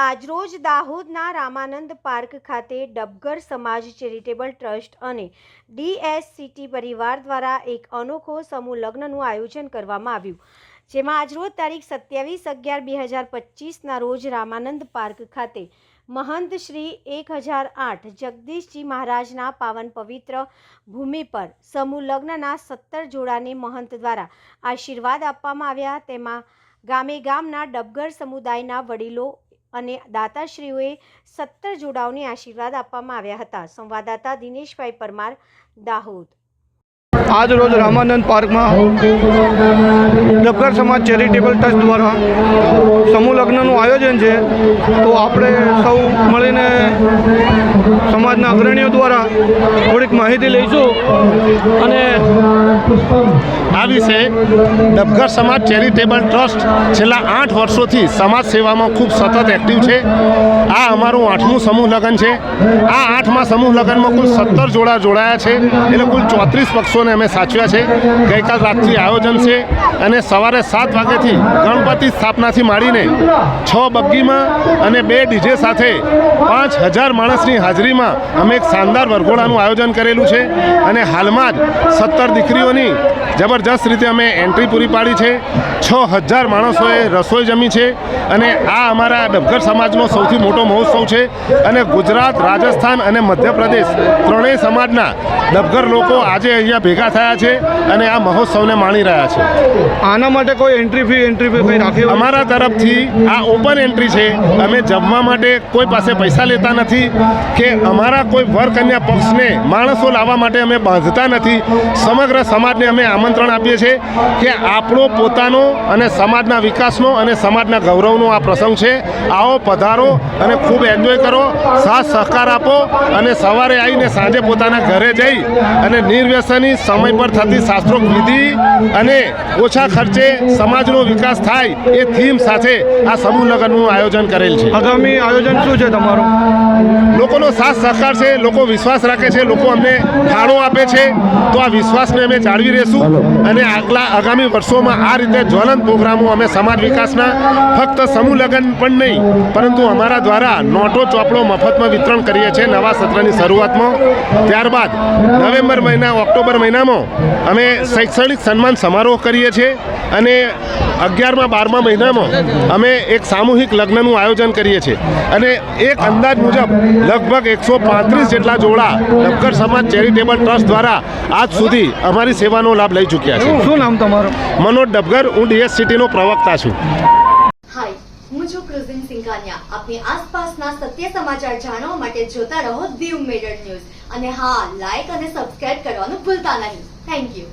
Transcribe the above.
આજરોજ દાહોદના રામાનંદ પાર્ક ખાતે ડબગર સમાજ ચેરિટેબલ ટ્રસ્ટ અને ડીએસસીટી પરિવાર દ્વારા એક અનોખો સમૂહ લગ્નનું આયોજન કરવામાં આવ્યું, જેમાં આજરોજ તારીખ 27/11/2025ના રોજ રામાનંદ પાર્ક ખાતે મહંત શ્રી 1008 જગદીશજી મહારાજના પાવન પવિત્ર ભૂમિ પર સમૂહ લગ્નના 17 જોડાને મહંત દ્વારા આશીર્વાદ આપવામાં આવ્યા। તેમાં ગામે ગામના ડબગર સમુદાયના વડીલો અને દાતાશ્રીઓએ 17 જોડાઓને આશીર્વાદ આપવામાં આવ્યા હતા। સંવાદદાતા દિનેશભાઈ પરમાર, દાહોદ। आज रोज रामानंद पार्क में डबगर समाज चेरिटेबल ट्रस्ट द्वारा समूह लग्न आयोजन है। तो आपणे सौ मळीने समाजना अग्रणीओ द्वारा थोड़ीक माहिती लईशुं अने आ विषे डबगर समाज चेरिटेबल ट्रस्ट छेल्ला 8 वर्षोथी समाज सेवा में खूब सतत एक्टिव है। आ अमारुं 8मुं समूह लगन है। आ 8मा समूह लगन में कुल 17 जोड़ा जोड़ाया है, एटले कुल 34 पक्षों ने अमे साचव्या है। गई काल रातथी आयोजन है अने सवारे 7 वाग्याथी गणपति स्थापनाथी माळीने 6 बग्गी में अने 2 डीजे साथे 5000 माणसनी हाजरी में अमे एक शानदार वरघोड़ानुं आयोजन करेलुं छे अने हालमां ज 17 दीकरीओनी जबरदस्त रीते अमे एंट्री पूरी पाड़ी है। 6000 माणसोए रसोई जमी है अने आ अमारा डबगर समाजनो सौथी मोटो महोत्सव है अने गुजरात, राजस्थान अने मध्य प्रदेश त्रणेय समाजना डबगर लोको आजे अहींया भेगा थया छे अने आ महोत्सवने माणी रह्या छे। आना माटे कोई एंट्री फी कई राखी अमारा तरफथी आ ओपन एंट्री है। अमे जमवा माटे कोई पासे पैसा लेता नहीं के अमारा कोई वर कन्या पक्षने माणसो लाववा माटे अमे बांधता नहीं। समग्र समाजने अमे आमंत्रण आपीए छे के आपणो पोतानो अने समाजना विकासनो अने समाजना गौरवनो आ प्रसंग छे। आओ पधारो अने खूब एन्जॉय करो, साथ सहकार आपो अने सवारे आवीने सांजे पोताना घरे जई अने निर्व्यसनी समय पर थती शास्त्रोक्त विधि अने ओछा खर्चे समाजनो विकास थाय ए थीम साथे आ समूह लग्ननुं आयोजन करेल छे। आगामी आयोजन शुं छे तमारुं? लोकोनो साथ सहकार छे, लोको विश्वास राखे छे, लोको अમને ફાળો આપે છે। તો આ વિશ્વાસને અમે જાળવી રહેશું અને આગામી વર્ષોમાં આ રીતે જ્વલંત પ્રોગ્રામો અમે સમાજ વિકાસના ફક્ત સમૂહ લગ્ન પણ નહીં પરંતુ અમારા દ્વારા નોટો ચોપડો મફતમાં વિતરણ કરીએ છીએ નવા સત્રની શરૂઆતમાં। ત્યારબાદ નવેમ્બર મહિના ઓક્ટોબર મહિનામાં અમે શૈક્ષણિક સન્માન સમારોહ કરીએ છીએ અને 11મા 12મા મહિનામાં અમે એક સામૂહિક લગ્નનું આયોજન કરીએ છીએ અને એક અંદાજ મુજબ લગભગ 135 જેટલા જોડા ડબગર સમાજ ચેરિટેબલ ટ્રસ્ટ દ્વારા આજ સુધી અમારી સેવાનો લાભ લઈ ચૂક્યા છે। શું નામ તમારું? મનોજ ડબગર, હું ડીએસસીટીનો પ્રવક્તા છું। હાય, હું છું ક્રુઝિન સિંઘાનિયા। આપની આસપાસના સત્ય સમાચાર જાણવા માટે જોતા રહો દીવ મિરર ન્યૂઝ અને હા, લાઈક અને સબસ્ક્રાઇબ કરવાનું ભૂલતા નહીં। Thank you.